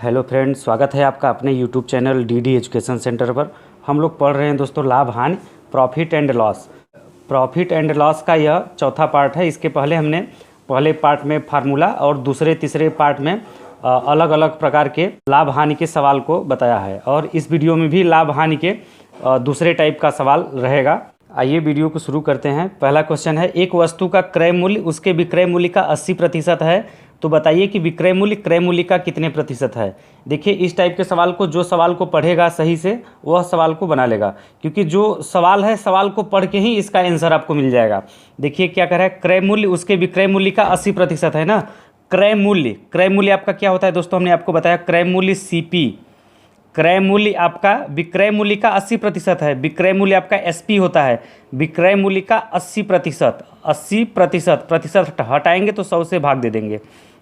Hello friends, स्वागत है आपका अपने YouTube channel DD education centre पर। हम लोग पढ़ रहे हैं दोस्तों लाभ हानि, profit and loss. Profit and loss का यह चौथा पार्ट है। इसके पहले हमने पहले पार्ट में फार्मूला और दूसरे तीसरे पार्ट में अलग अलग प्रकार के लाभ हानि के सवाल को बताया है, और इस वीडियो में भी लाभ हानि के दूसरे टाइप का सवाल रहेगा। आइए वीडियो को शुरू करते हैं। पहला क्वेश्चन है, एक वस्तु का क्रय मूल्य उसके विक्रय मूल्य का 80% है, तो बताइए कि विक्रय मूल्य क्रय मूल्य का कितने प्रतिशत है। देखिए, इस टाइप के सवाल को जो सवाल को पढ़ेगा सही से वह सवाल को बना लेगा, क्योंकि जो सवाल है सवाल को पढ़ के ही इसका आंसर आपको मिल जाएगा। देखिए क्या कह रहा है, क्रय मूल्य उसके विक्रय मूल्य का 80% है ना। क्रय मूल्य आपका क्या होता है दोस्तों, हमने आपको बताया क्रय मूल्य सीपी। क्रय मूल्य आपका विक्रय मूल्य का 80% है, विक्रय मूल्य आपका एसपी होता है। विक्रय मूल्य का 80% प्रतिशत हटाएंगे तो 100 से भाग दे देंगे,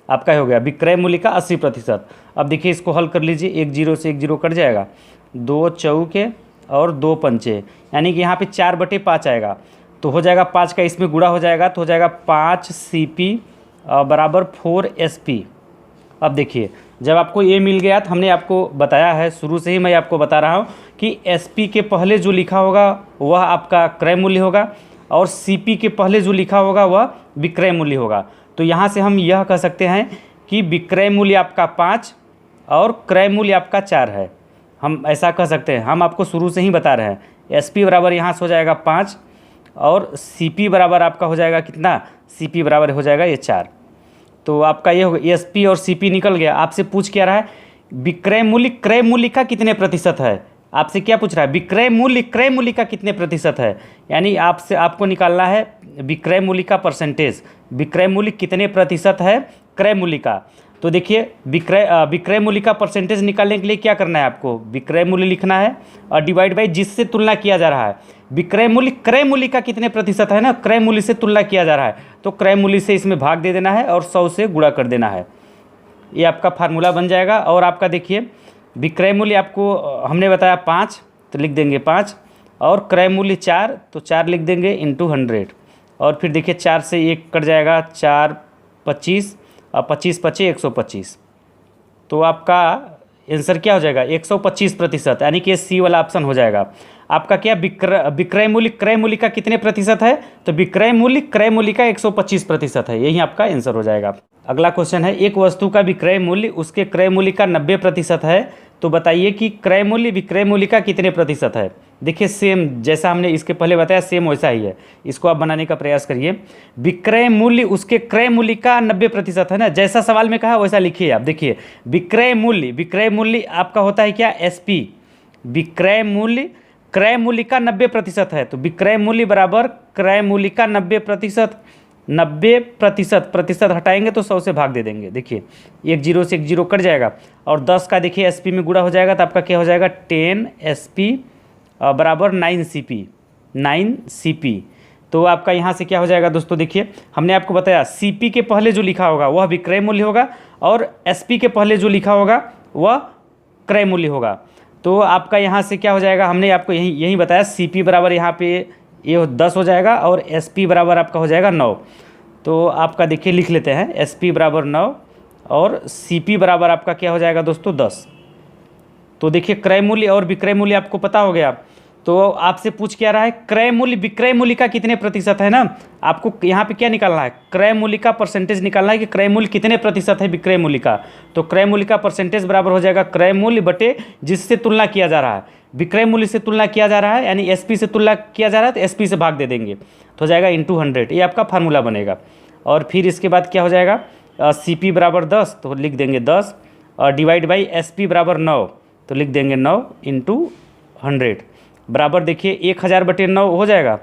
आपका हो गया विक्रय मूल्य का 80%। अब देखिए इसको हल कर लीजिए, 1 0 से 1 0 कट जाएगा, 2 चौके और 2 पंचे, यानी कि यहाँ पे 4/5 आएगा, तो हो जाएगा 5 का इसमें गुणा हो जाएगा, तो हो जाएगा 5 CP बराबर 4 SP। अब देखिए, जब आपको ये मिल गया तो हमने आपको बताया है, शुरू से ही मैं आपको बता रहा हूँ कि SP के पहले जो लिखा होगा वह आपका क्रय मूल्य होगा, और CP के पहले जो लिखा होगा वह विक्रय मूल्य होगा। तो यहाँ से हम यह कह सकते हैं कि विक्रय मूल्य आपका 5 और क्रय मूल्य आपका 4 है। हम ऐसा कह सकते हैं, हम आपको शुरू से ही बता रहे हैं। SP बराबर यहाँ से हो जाएगा 5 और CP बराबर आपका हो जाएगा कितना, CP बराबर हो जाएगा ये 4। तो आपका ये होगा SP और CP निकल गया। आपसे पूछ क्या रहा है, विक्रय मूल्य क्रय मूल्य का कितने प्रतिशत है। आपसे क्या पूछ रहा है, विक्रय मूल्य क्रय मूल्य का कितने प्रतिशत है, यानी आपको निकालना है विक्रय मूल्य का परसेंटेज। विक्रय मूल्य कितने प्रतिशत है क्रय मूल्य का। तो देखिए, विक्रय मूल्य का परसेंटेज निकालने के लिए क्या करना है, आपको विक्रय मूल्य लिखना है और डिवाइड बाई जिससे तुलना किया जा रहा है। विक्रय मूल्य क्रय मूल्य का कितने प्रतिशत है ना, क्रय मूल्य से तुलना किया जा रहा है, तो क्रय मूल्य से इसमें भाग दे देना है और 100 से गुणा कर देना है। ये आपका फार्मूला बन जाएगा। और आपका देखिए, विक्रय मूल्य आपको हमने बताया 5, तो लिख देंगे 5, और क्रय मूल्य 4, तो 4 लिख देंगे इंटू 100। और फिर देखिए 4 से 1 कट जाएगा, 4 25 और 25 25 125। तो आपका आंसर क्या हो जाएगा, 125%, यानी कि C वाला ऑप्शन हो जाएगा आपका। क्या विक्रय मूल्य क्रय मूल्य का कितने प्रतिशत है, तो विक्रय मूल्य क्रय मूल्य का 125% है, यही आपका आंसर हो जाएगा। अगला क्वेश्चन है, एक वस्तु का विक्रय मूल्य उसके क्रय मूल्य का 90% है, तो बताइए कि क्रय मूल्य विक्रय मूल्य का कितने प्रतिशत है। देखिए, सेम जैसा हमने इसके पहले बताया सेम वैसा ही है, इसको आप बनाने का प्रयास करिए। विक्रय मूल्य उसके क्रय मूल्य का 90% है ना, जैसा सवाल में कहा वैसा लिखिए आप। देखिए, विक्रय मूल्य आपका होता है क्या, SP। विक्रय मूल्य क्रय मूल्य का 90% है, तो विक्रय मूल्य बराबर क्रय मूल्य का 90%। 90% प्रतिशत हटाएंगे तो 100 से भाग दे देंगे। देखिए 1 0 से 1 0 कट जाएगा, और 10 का देखिए SP में गुणा हो जाएगा, तो आपका क्या हो जाएगा 10 SP बराबर 9 CP। तो आपका यहाँ से क्या हो जाएगा दोस्तों, देखिए हमने आपको बताया CP के पहले जो लिखा होगा वह विक्रय मूल्य होगा, और SP के पहले जो लिखा होगा वह क्रय मूल्य होगा। तो आपका यहाँ से क्या हो जाएगा, हमने आपको यही बताया, CP बराबर यहाँ पे ये 10 हो जाएगा, और SP बराबर आपका हो जाएगा 9। तो आपका देखिए लिख लेते हैं, SP बराबर 9 और CP बराबर आपका क्या हो जाएगा दोस्तों 10। तो देखिए क्रय मूल्य और विक्रय मूल्य आपको पता हो गया। तो आपसे पूछ क्या रहा है, क्रय मूल्य विक्रय मूल्य का कितने प्रतिशत है ना, आपको यहाँ पे क्या निकालना है, क्रय मूल्य का परसेंटेज निकालना है कि क्रय मूल्य कितने प्रतिशत है विक्रय मूल्य का। तो क्रय मूल्य का परसेंटेज बराबर हो जाएगा क्रय मूल्य बटे जिससे तुलना किया जा रहा है। विक्रय मूल्य से तुलना किया जा रहा है, यानी SP से तुलना किया जा रहा है, तो SP से भाग दे देंगे, तो हो जाएगा इंटू 100। ये आपका फार्मूला बनेगा। और फिर इसके बाद क्या हो जाएगा, CP बराबर 10, तो लिख देंगे 10, और डिवाइड बाई SP बराबर 9, तो लिख देंगे 9 इंटू 100 बराबर। देखिए 1000/9 हो जाएगा,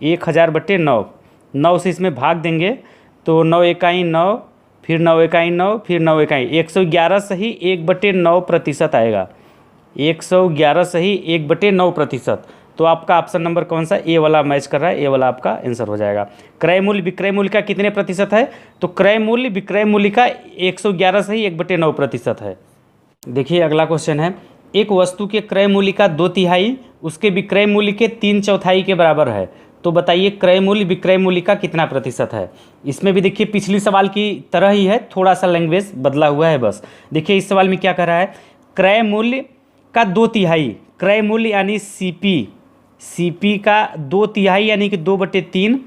1000/9। 9 से इसमें भाग देंगे तो 9 एकाई 9, फिर 9 एकाई 9, फिर 9 एकाई 111 सही 1/9% आएगा। 111 सही 1/9%। तो आपका ऑप्शन नंबर कौन सा, ए वाला मैच कर रहा है, ए वाला आपका आंसर हो जाएगा। क्रय मूल्य विक्रय मूल्य का कितने प्रतिशत है, तो क्रय मूल्य विक्रय मूल्य का 111 सही 1/9% है। देखिए अगला क्वेश्चन है, एक वस्तु के क्रय मूल्य का 2/3 उसके विक्रय मूल्य के 3/4 के बराबर है, तो बताइए क्रय मूल्य विक्रय मूल्य का कितना प्रतिशत है। इसमें भी देखिए पिछली सवाल की तरह ही है, थोड़ा सा लैंग्वेज बदला हुआ है बस। देखिए इस सवाल में क्या कह रहा है, क्रय मूल्य का 2/3, क्रय मूल्य यानी सीपी का 2/3 यानी कि 2/3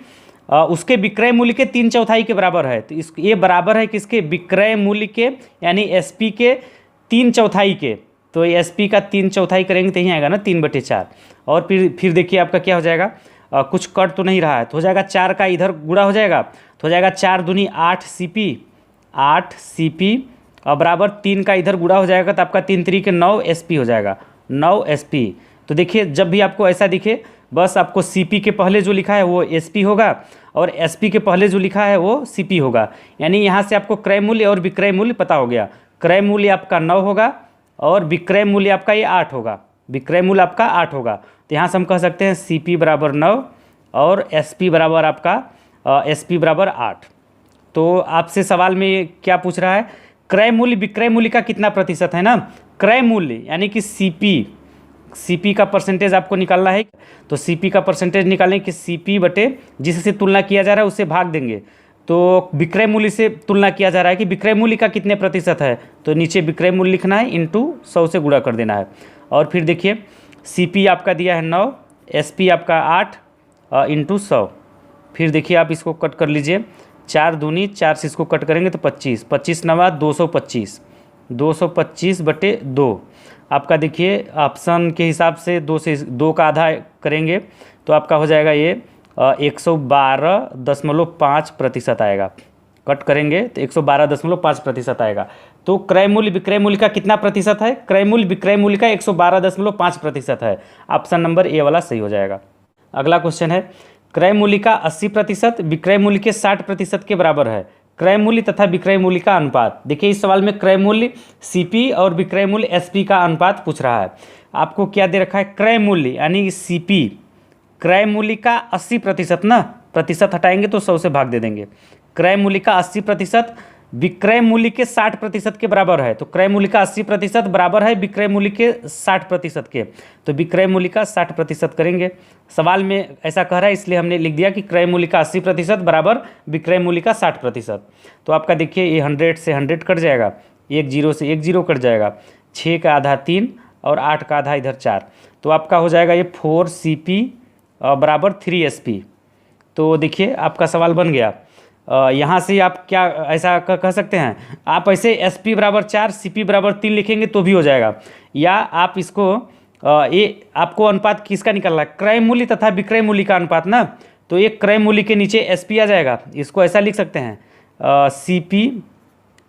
उसके विक्रय मूल्य के 3/4 के बराबर है। तो इस ये बराबर है किसके, विक्रय मूल्य के यानी एसपी के 3/4 के। तो एसपी का 3/4 करेंगे तो यही आएगा ना 3/4। और फिर देखिए आपका क्या हो जाएगा, कुछ कट तो नहीं रहा है, तो हो जाएगा 4 का इधर गुणा हो जाएगा, तो हो जाएगा 4 दूनी 8 सीपी और बराबर 3 का इधर गुणा हो जाएगा, तो आपका 3 3 के 9 एसपी हो जाएगा, 9 एसपी। तो देखिए जब भी आपको ऐसा दिखे बस आपको सीपी के पहले जो लिखा है वो एसपी होगा और एसपी के पहले जो लिखा है वो सीपी होगा। यानी यहाँ से आपको क्रय मूल्य और विक्रय मूल्य पता हो गया। क्रय मूल्य आपका 9 होगा और विक्रय मूल्य आपका ये 8 होगा, विक्रय मूल्य आपका 8 होगा। तो यहाँ से हम कह सकते हैं सीपी बराबर 9 और एसपी बराबर आपका एसपी बराबर 8। तो आपसे सवाल में क्या पूछ रहा है, क्रय मूल्य विक्रय मूल्य का कितना प्रतिशत है ना। क्रय मूल्य यानी कि सीपी का परसेंटेज आपको निकालना है। तो सीपी का परसेंटेज निकालें कि सीपी बटे जिससे तुलना किया जा रहा है उससे भाग देंगे। तो विक्रय मूल्य से तुलना किया जा रहा है कि विक्रय मूल्य का कितने प्रतिशत है, तो नीचे विक्रय मूल्य लिखना है इंटू 100 से गुणा कर देना है। और फिर देखिए सीपी आपका दिया है 9, एसपी आपका 8 इंटू 100। फिर देखिए आप इसको कट कर लीजिए, 4 दूनी 4 से इसको कट करेंगे तो 25, 25 नवा 225, 225/2। आपका देखिए ऑप्शन के हिसाब से 2 से 2 का आधा करेंगे तो आपका हो जाएगा ये 112.5% आएगा। कट करेंगे तो 112.5% आएगा। तो क्रय मूल्य विक्रय मूल्य का कितना प्रतिशत है, क्रय मूल्य विक्रय मूल्य का 112.5% है। ऑप्शन नंबर ए वाला सही हो जाएगा। अगला क्वेश्चन है, क्रय मूल्य का 80% विक्रय मूल्य के 60% के बराबर है। क्रय मूल्य तथा विक्रय मूल्य का अनुपात। देखिए इस सवाल में क्रय मूल्य सीपी और विक्रय मूल्य एसपी का अनुपात पूछ रहा है। आपको क्या दे रखा है, क्रय मूल्य यानी सीपी, क्रय मूल्य का 80% ना, प्रतिशत हटाएंगे तो 100 से भाग दे देंगे। क्रय मूल्य का 80% विक्रय मूल्य के 60% के बराबर है। तो क्रय मूल्य का 80% बराबर है विक्रय मूल्य के 60% के। तो विक्रय मूल्य का 60% करेंगे। सवाल में ऐसा कह रहा है इसलिए हमने लिख दिया कि क्रय मूल्य का 80% बराबर विक्रय मूल्य का 60%। तो आपका देखिए ये 100 से 100 कट जाएगा, 1 0 से 1 0 कट जाएगा, 6 का आधा 3 और 8 का आधा इधर 4। तो आपका हो जाएगा ये 4 CP बराबर 3 SP। तो देखिए आपका सवाल बन गया। यहाँ से आप क्या ऐसा कह सकते हैं, आप ऐसे SP बराबर 4 CP बराबर 3 लिखेंगे तो भी हो जाएगा। या आप इसको ये आपको अनुपात किसका निकालना है, क्रय मूल्य तथा विक्रय मूल्य का अनुपात ना। तो ये क्रय मूल्य के नीचे SP आ जाएगा। इसको ऐसा लिख सकते हैं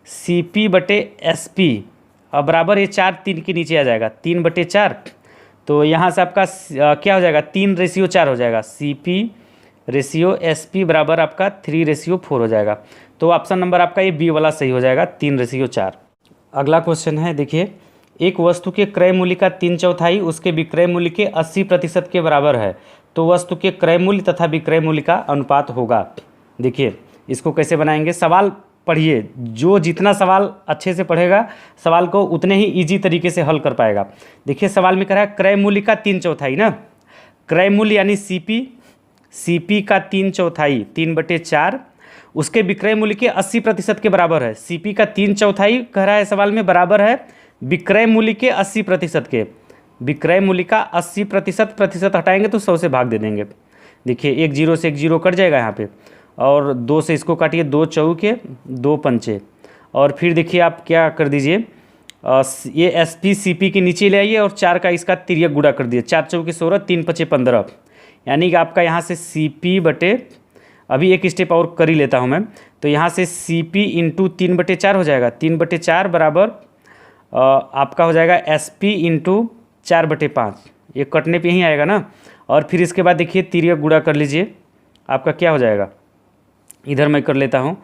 CP बटे SP बराबर ये 4 3 के नीचे आ जाएगा, 3/4। तो यहाँ से आपका क्या हो जाएगा, 3:4 हो जाएगा। CP रेशियो SP बराबर आपका 3:4 हो जाएगा। तो ऑप्शन नंबर आपका ये बी वाला सही हो जाएगा, 3:4। अगला क्वेश्चन है, देखिए एक वस्तु के क्रय मूल्य का 3/4 उसके विक्रय मूल्य के 80% के बराबर है, तो वस्तु के क्रय मूल्य तथा विक्रय मूल्य का अनुपात होगा। देखिए इसको कैसे बनाएंगे, सवाल पढ़िए, जो जितना सवाल अच्छे से पढ़ेगा सवाल को उतने ही ईजी तरीके से हल कर पाएगा। देखिए सवाल में कह रहा है क्रय मूल्य का 3/4 ना, क्रय मूल्य यानी CP का 3/4 3/4 उसके विक्रय मूल्य के 80% के बराबर है। CP का 3/4 कह रहा है सवाल में बराबर है विक्रय मूल्य के 80% के। विक्रय मूल्य का 80% प्रतिशत हटाएंगे तो 100 से भाग दे देंगे। देखिए 1 0 से 1 0 कट जाएगा यहाँ पे, और 2 से इसको काटिए, 2 चौके 2 पंचे। और फिर देखिए आप क्या कर दीजिए, ये SP CP के नीचे ले आइए और 4 का इसका तिर्यक गुणा कर दिए, 4 चौके 16 3 5 15। यानी कि आपका यहाँ से CP बटे, अभी एक स्टेप और कर ही लेता हूँ मैं, तो यहाँ से CP इंटू 3/4 हो जाएगा, 3/4 बराबर आपका हो जाएगा SP इंटू 4/5। ये कटने पे ही आएगा ना। और फिर इसके बाद देखिए तिर्यक गुणा कर लीजिए, आपका क्या हो जाएगा, इधर मैं कर लेता हूँ।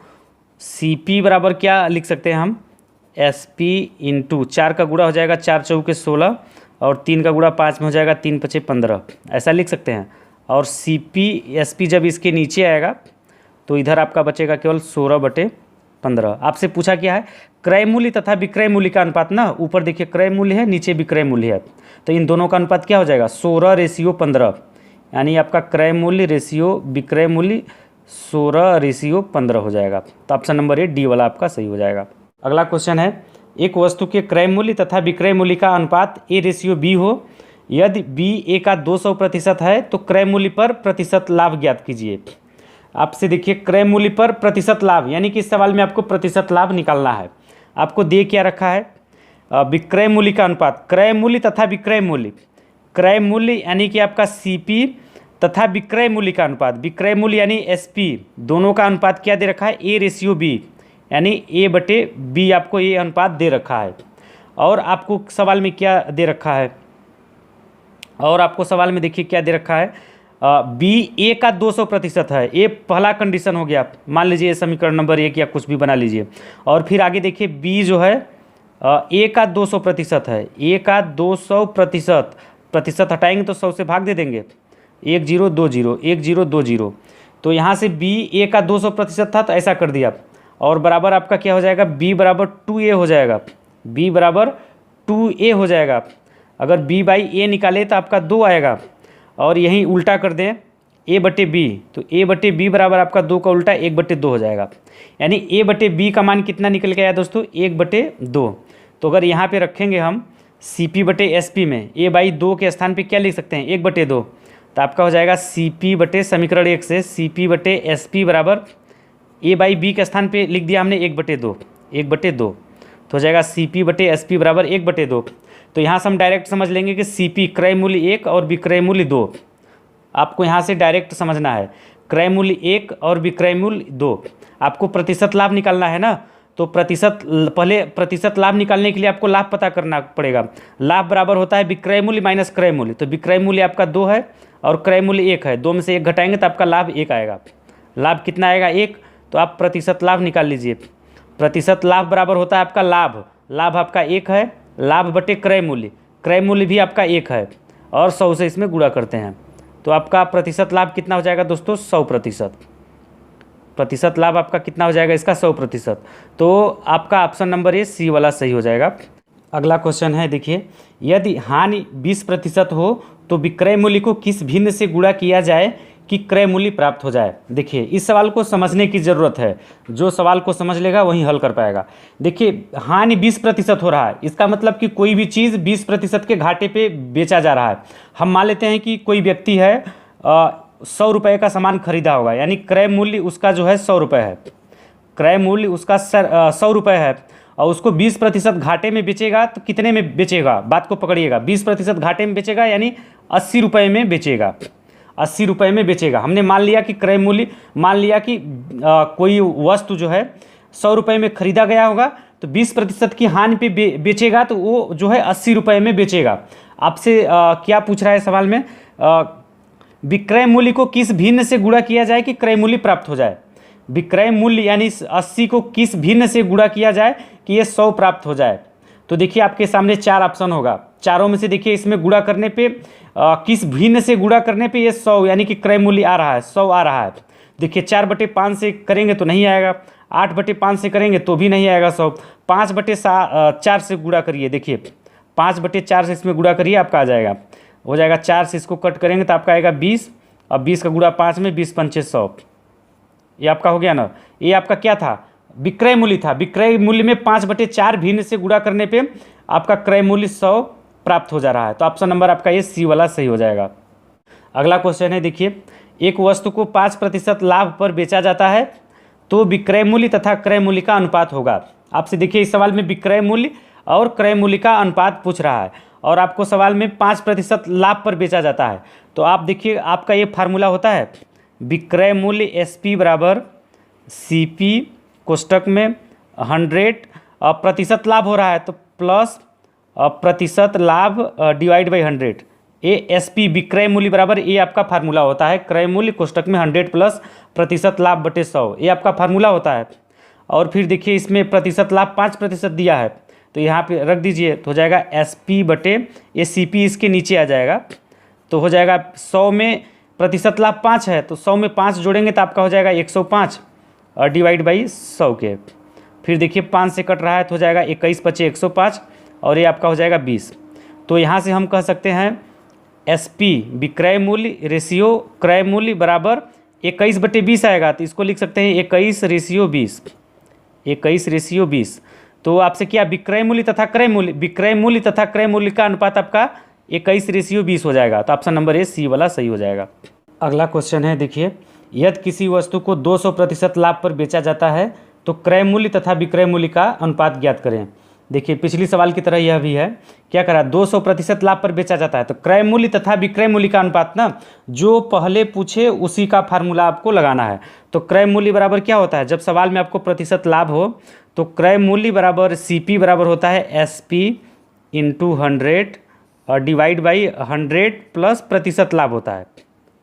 CP बराबर क्या लिख सकते हैं हम, SP इंटू 4 का गुणा हो जाएगा 4 चौके 16 और 3 का गुणा 5 में हो जाएगा, 3 5 15, ऐसा लिख सकते हैं। और CP SP जब इसके नीचे आएगा तो इधर आपका बचेगा केवल 16/15। आपसे पूछा क्या है, क्रय मूल्य तथा विक्रय मूल्य का अनुपात ना, ऊपर देखिए क्रय मूल्य है नीचे विक्रय मूल्य है, तो इन दोनों का अनुपात क्या हो जाएगा 16:15। यानी आपका क्रय मूल्य रेशियो विक्रय मूल्य 16:15 हो जाएगा। तो ऑप्शन नंबर ए डी वाला आपका सही हो जाएगा। अगला क्वेश्चन है, एक वस्तु के क्रय मूल्य तथा विक्रय मूल्य का अनुपात A/B हो। यदि B A का 200% है तो क्रय मूल्य पर प्रतिशत लाभ ज्ञात कीजिए। आपसे देखिए क्रय मूल्य पर प्रतिशत लाभ, यानी कि इस सवाल में आपको प्रतिशत लाभ निकालना है। आपको दे क्या रखा है, विक्रय मूल्य का अनुपात, क्रय मूल्य तथा विक्रय मूल्य, क्रय मूल्य यानी कि आपका CP तथा विक्रय मूल्य का अनुपात, विक्रय मूल्य यानी SP, दोनों का अनुपात क्या दे रखा है, A/B, यानी A/B आपको ये अनुपात दे रखा है। और आपको सवाल में क्या दे रखा है, और आपको सवाल में देखिए क्या दे रखा है, B A का 200% है। ये पहला कंडीशन हो गया, मान लीजिए समीकरण नंबर 1 या कुछ भी बना लीजिए। और फिर आगे देखिए B जो है A का 200% है, A का 200%, प्रतिशत हटाएंगे तो 100 से भाग दे देंगे, 1 0 2 0 1 0 2 0। तो यहाँ से B A का 200% था तो ऐसा कर दिया, और बराबर आपका क्या हो जाएगा, B बराबर 2A हो जाएगा, B बराबर 2A हो जाएगा। अगर B/A निकाले तो आपका 2 आएगा, और यहीं उल्टा कर दें A/B, तो A/B बराबर आपका 2 का उल्टा 1/2 हो जाएगा। यानी A/B का मान कितना निकल के आया दोस्तों, 1/2। तो अगर यहाँ पे रखेंगे हम CP/SP में A/2 के स्थान पे क्या लिख सकते हैं, 1/2। तो आपका हो जाएगा CP समीकरण 1 से CP/SP बराबर A/B के स्थान पे लिख दिया हमने 1/2, 1/2। तो हो जाएगा CP/SP बराबर 1/2। तो यहाँ से हम डायरेक्ट समझ लेंगे कि CP क्रय मूल्य 1 और विक्रय मूल्य 2। आपको यहाँ से डायरेक्ट समझना है, क्रय मूल्य 1 और विक्रय मूल्य 2। आपको प्रतिशत लाभ निकालना है ना, तो पहले प्रतिशत लाभ निकालने के लिए आपको लाभ पता करना पड़ेगा। लाभ बराबर होता है विक्रय मूल्य माइनस क्रय मूल्य। तो विक्रय मूल्य आपका 2 है और क्रय मूल्य 1 है, 2 में से 1 घटाएंगे तो आपका लाभ 1 आएगा। लाभ कितना आएगा, 1। तो आप प्रतिशत लाभ निकाल लीजिए। प्रतिशत लाभ बराबर होता है आपका लाभ, लाभ आपका 1 है, लाभ बटे क्रय मूल्य भी आपका 1 है, और 100 से इसमें गुणा करते हैं। तो आपका प्रतिशत लाभ कितना हो जाएगा दोस्तों, 100%। प्रतिशत लाभ आपका कितना हो जाएगा इसका, 100%। तो आपका ऑप्शन नंबर ए सी वाला सही हो जाएगा। अगला क्वेश्चन है, देखिए यदि हानि 20% हो तो विक्रय मूल्य को किस भिन्न से गुणा किया जाए कि क्रय मूल्य प्राप्त हो जाए। देखिए इस सवाल को समझने की ज़रूरत है, जो सवाल को समझ लेगा वही हल कर पाएगा। देखिए हानि 20% हो रहा है, इसका मतलब कि कोई भी चीज़ 20% के घाटे पे बेचा जा रहा है। हम मान लेते हैं कि कोई व्यक्ति है 100 रुपये का सामान खरीदा होगा, यानी क्रय मूल्य उसका जो है 100 रुपये है, क्रय मूल्य उसका 100 रुपये है, और उसको 20% घाटे में बेचेगा तो कितने में बेचेगा, बात को पकड़िएगा। 20% घाटे में बेचेगा यानी 80 रुपये में बेचेगा, 80 रुपये में बेचेगा। हमने मान लिया कि क्रय मूल्य, मान लिया कि कोई वस्तु जो है 100 रुपये में खरीदा गया होगा, तो 20% की हानि पे बेचेगा तो वो जो है 80 रुपये में बेचेगा। आपसे क्या पूछ रहा है सवाल में, विक्रय मूल्य को किस भिन्न से गुणा किया जाए कि क्रय मूल्य प्राप्त हो जाए। विक्रय मूल्य यानी 80 को किस भिन्न से गुणा किया जाए कि ये 100 प्राप्त हो जाए। तो देखिए आपके सामने 4 ऑप्शन होगा, चारों में से देखिए इसमें गुणा करने पे किस भिन्न से गुणा करने पे ये 100 यानी कि क्रय मूल्य आ रहा है, 100 आ रहा है। देखिए 4/5 से करेंगे तो नहीं आएगा, 8/5 से करेंगे तो भी नहीं आएगा 100। 5/4 से गुणा करिए, देखिए 5/4 से इसमें गुणा करिए, आपका आ जाएगा, हो जाएगा 4 से इसको कट करेंगे तो आपका आएगा 20, और 20 का गुणा 5 में 20 पंचे 100। ये आपका हो गया ना। ये आपका क्या था, विक्रय मूल्य था। विक्रय मूल्य में 5/4 भिन्न से गुणा करने पे आपका क्रय मूल्य 100 प्राप्त हो जा रहा है। तो ऑप्शन नंबर आपका ये सी वाला सही हो जाएगा। अगला क्वेश्चन है, देखिए एक वस्तु को 5% लाभ पर बेचा जाता है तो विक्रय मूल्य तथा क्रय मूल्य का अनुपात होगा। आपसे देखिए इस सवाल में विक्रय मूल्य और क्रय मूल्य का अनुपात पूछ रहा है, और आपको सवाल में 5% लाभ पर बेचा जाता है। तो आप देखिए आपका ये फार्मूला होता है, विक्रय मूल्य SP बराबर CP कोष्टक में 100, प्रतिशत लाभ हो रहा है तो प्लस प्रतिशत लाभ डिवाइड बाई 100। ये SP विक्रय मूल्य बराबर, ये आपका फार्मूला होता है, क्रय मूल्य कोष्टक में 100 प्लस प्रतिशत लाभ बटे 100, ये आपका फार्मूला होता है। और फिर देखिए इसमें प्रतिशत लाभ 5% दिया है, तो यहाँ पे रख दीजिए, तो हो जाएगा SP बटे ये CP इसके नीचे आ जाएगा। तो हो जाएगा 100 में प्रतिशत लाभ 5 है, तो 100 में 5 जोड़ेंगे तो आपका हो जाएगा 105 और डिवाइड बाई 100 के। फिर देखिए 5 से कट रहा है तो हो जाएगा 21 × 5 105, और ये आपका हो जाएगा 20। तो यहाँ से हम कह सकते हैं SP विक्रय मूल्य रेशियो क्रय मूल्य बराबर 21/20 आएगा। तो इसको लिख सकते हैं 21/20, 21/20। तो आपसे क्या विक्रय मूल्य तथा क्रय मूल्य, विक्रय मूल्य तथा क्रय मूल्य का अनुपात आपका 21/20 हो जाएगा। तो ऑप्शन नंबर ए सी वाला सही हो जाएगा। अगला क्वेश्चन है, देखिए, यदि किसी वस्तु को 200% लाभ पर बेचा जाता है तो क्रय मूल्य तथा विक्रय मूल्य का अनुपात ज्ञात करें। देखिए पिछली सवाल की तरह यह भी है, क्या करा, 200% लाभ पर बेचा जाता है तो क्रय मूल्य तथा विक्रय मूल्य का अनुपात ना जो पहले पूछे उसी का फार्मूला आपको लगाना है। तो क्रय मूल्य बराबर क्या होता है, जब सवाल में आपको प्रतिशत लाभ हो तो क्रय मूल्य बराबर CP बराबर होता है SP इंटू 100 और डिवाइड बाई 100 प्लस प्रतिशत लाभ होता है,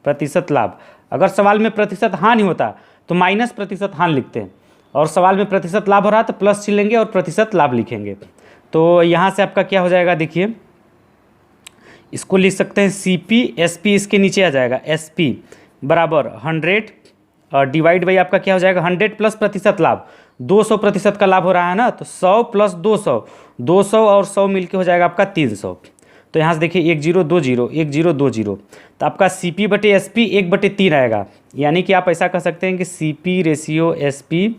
प्रतिशत लाभ। अगर सवाल में प्रतिशत हानि होता तो माइनस प्रतिशत हानि लिखते हैं, और सवाल में प्रतिशत लाभ हो रहा तो प्लस चिन्ह लेंगे और प्रतिशत लाभ लिखेंगे। तो यहाँ से आपका क्या हो जाएगा, देखिए इसको लिख सकते हैं CP SP, इसके नीचे आ जाएगा SP बराबर 100 और डिवाइड बाई आपका क्या हो जाएगा 100 प्लस प्रतिशत लाभ, 200% का लाभ हो रहा है ना, तो 100 प्लस 200, 200 और 100 मिलके हो जाएगा आपका 300। तो यहाँ से देखिए 1020, 1020, तो आपका CP/SP 1/3 आएगा। यानी कि आप ऐसा कह सकते हैं कि CP रेशियो SP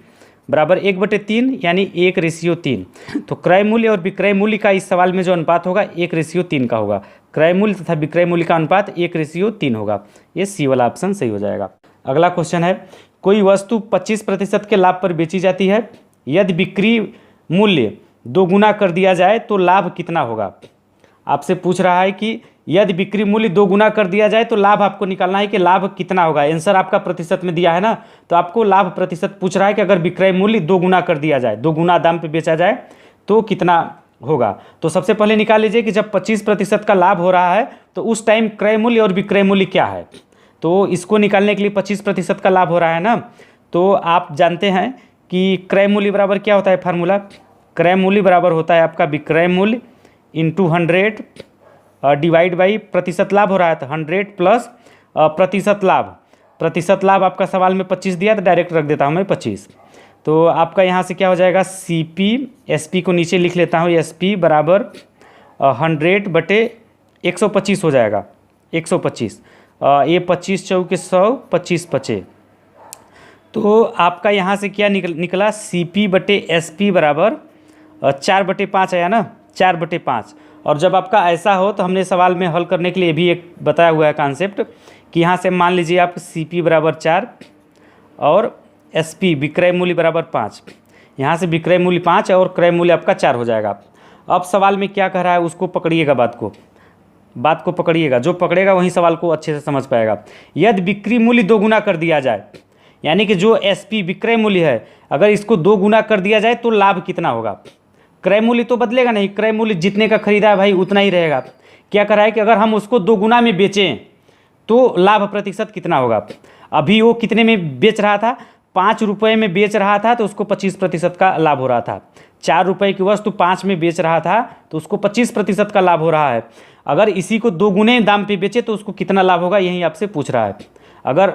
बराबर 1/3 यानी 1/3। तो क्रय मूल्य और विक्रय मूल्य का इस सवाल में जो अनुपात होगा 1/3 का होगा। क्रय मूल्य तथा विक्रय मूल्य का अनुपात 1/3 होगा। ये सी वाला ऑप्शन सही हो जाएगा। अगला क्वेश्चन है, कोई वस्तु 25% के लाभ पर बेची जाती है, यदि बिक्री मूल्य 2 गुना कर दिया जाए तो लाभ कितना होगा। आपसे पूछ रहा है कि यदि बिक्री मूल्य 2 गुना कर दिया जाए तो लाभ आपको निकालना है कि लाभ कितना होगा। आंसर आपका प्रतिशत में दिया है ना, तो आपको लाभ प्रतिशत पूछ रहा है कि अगर विक्रय मूल्य 2 गुना कर दिया जाए, 2 गुना दाम पे बेचा जाए तो कितना होगा। तो सबसे पहले निकाल लीजिए कि जब 25% का लाभ हो रहा है तो उस टाइम क्रय मूल्य और विक्रय मूल्य क्या है। तो इसको निकालने के लिए 25% का लाभ हो रहा है ना, तो आप जानते हैं कि क्रय मूल्य बराबर क्या होता है फार्मूला, क्रय मूल्य बराबर होता है आपका विक्रय मूल्य इंटू 100 डिवाइड बाई प्रतिशत लाभ हो रहा है तो 100 प्लस प्रतिशत लाभ। प्रतिशत लाभ आपका सवाल में 25 दिया तो डायरेक्ट रख देता हूँ मैं 25। तो आपका यहाँ से क्या हो जाएगा CP SP को नीचे लिख लेता हूँ, SP बराबर 100/125 हो जाएगा, 125। ये 25 चौके 100, 25 पचे। तो आपका यहाँ से क्या निकला CP/SP बराबर 4/5 आया ना, 4/5। और जब आपका ऐसा हो तो हमने सवाल में हल करने के लिए भी एक बताया हुआ है कॉन्सेप्ट कि यहाँ से मान लीजिए आप CP बराबर 4 और SP विक्रय मूल्य बराबर 5, यहाँ से विक्रय मूल्य 5 और क्रय मूल्य आपका 4 हो जाएगा। अब सवाल में क्या कह रहा है उसको पकड़िएगा, बात को पकड़िएगा, जो पकड़ेगा वही सवाल को अच्छे से समझ पाएगा। यदि बिक्री मूल्य 2 गुना कर दिया जाए, यानी कि जो SP विक्रय मूल्य है अगर इसको 2 गुना कर दिया जाए तो लाभ कितना होगा। क्रय मूल्य तो बदलेगा नहीं, क्रय मूल्य जितने का खरीदा है भाई उतना ही रहेगा। क्या कर रहा है कि अगर हम उसको 2 गुना में बेचें तो लाभ प्रतिशत कितना होगा। अभी वो कितने में बेच रहा था, 5 रुपये में बेच रहा था तो उसको 25% का लाभ हो रहा था। 4 रुपये की वस्तु 5 में बेच रहा था तो उसको 25% का लाभ हो रहा है। अगर इसी को 2 गुने दाम पे बेचे तो उसको कितना लाभ होगा, यही आपसे पूछ रहा है। अगर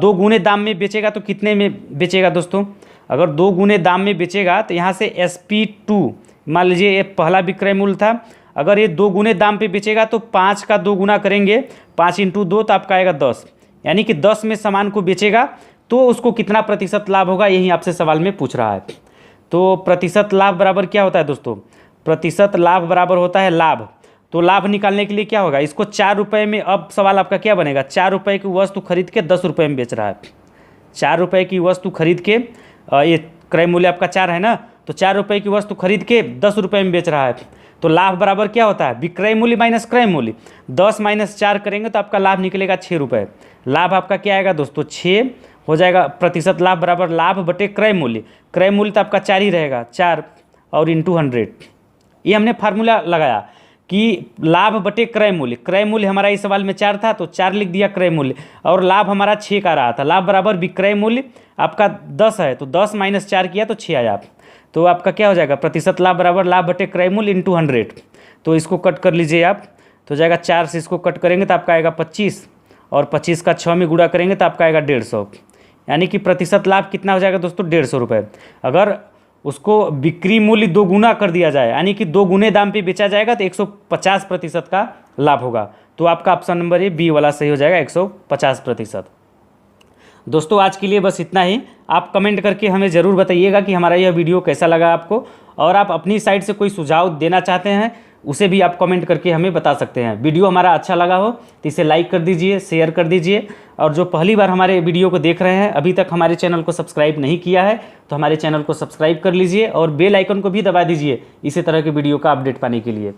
2 गुने दाम में बेचेगा तो कितने में बेचेगा दोस्तों, अगर 2 गुने दाम में बेचेगा तो यहाँ से SP2 मान लीजिए ये पहला विक्रय मूल्य था, अगर ये 2 गुने दाम पे बेचेगा तो 5 का 2 गुना करेंगे, 5 × 2 तो आपका आएगा 10, यानी कि 10 में सामान को बेचेगा तो उसको कितना प्रतिशत लाभ होगा, यही आपसे सवाल में पूछ रहा है। तो प्रतिशत लाभ बराबर क्या होता है दोस्तों, प्रतिशत लाभ बराबर होता है लाभ। तो लाभ निकालने के लिए क्या होगा, इसको 4 रुपये में, अब सवाल आपका क्या बनेगा, 4 रुपये की वस्तु खरीद के 10 रुपये में बेच रहा है। 4 रुपये की वस्तु खरीद के, ये क्रय मूल्य आपका 4 है ना, तो 4 रुपये की वस्तु खरीद के 10 रुपये में बेच रहा है। तो लाभ बराबर क्या होता है, विक्रय मूल्य माइनस क्रय मूल्य, 10 - 4 करेंगे तो आपका लाभ निकलेगा 6 रुपये। लाभ आपका क्या आएगा दोस्तों, 6 हो जाएगा। प्रतिशत लाभ बराबर लाभ बटे क्रय मूल्य, क्रय मूल्य तो आपका 4 ही रहेगा, 4 और इंटू 100। ये हमने फार्मूला लगाया कि लाभ बटे क्रय मूल्य, क्रय मूल्य हमारा इस सवाल में 4 था तो 4 लिख दिया क्रय मूल्य, और लाभ हमारा 6 का रहा था। लाभ बराबर विक्रय मूल्य आपका 10 है तो 10 - 4 किया तो 6 आया। तो आपका क्या हो जाएगा, प्रतिशत लाभ बराबर लाभ बटे क्रय मूल्य इंटू 100। तो इसको कट कर लीजिए आप, तो जाएगा 4 से इसको कट करेंगे तो आपका आएगा 25, और 25 का 6 में गुणा करेंगे तो आपका आएगा 150, यानी कि प्रतिशत लाभ कितना हो जाएगा दोस्तों, 150 रुपये। अगर उसको बिक्री मूल्य 2 गुना कर दिया जाए, यानी कि 2 गुने दाम पे बेचा जाएगा तो 150% का लाभ होगा। तो आपका ऑप्शन नंबर ए बी वाला सही हो जाएगा, 150%। दोस्तों आज के लिए बस इतना ही। आप कमेंट करके हमें ज़रूर बताइएगा कि हमारा यह वीडियो कैसा लगा आपको, और आप अपनी साइड से कोई सुझाव देना चाहते हैं उसे भी आप कमेंट करके हमें बता सकते हैं। वीडियो हमारा अच्छा लगा हो तो इसे लाइक कर दीजिए, शेयर कर दीजिए, और जो पहली बार हमारे वीडियो को देख रहे हैं, अभी तक हमारे चैनल को सब्सक्राइब नहीं किया है तो हमारे चैनल को सब्सक्राइब कर लीजिए और बेल आइकन को भी दबा दीजिए इसी तरह के वीडियो का अपडेट पाने के लिए।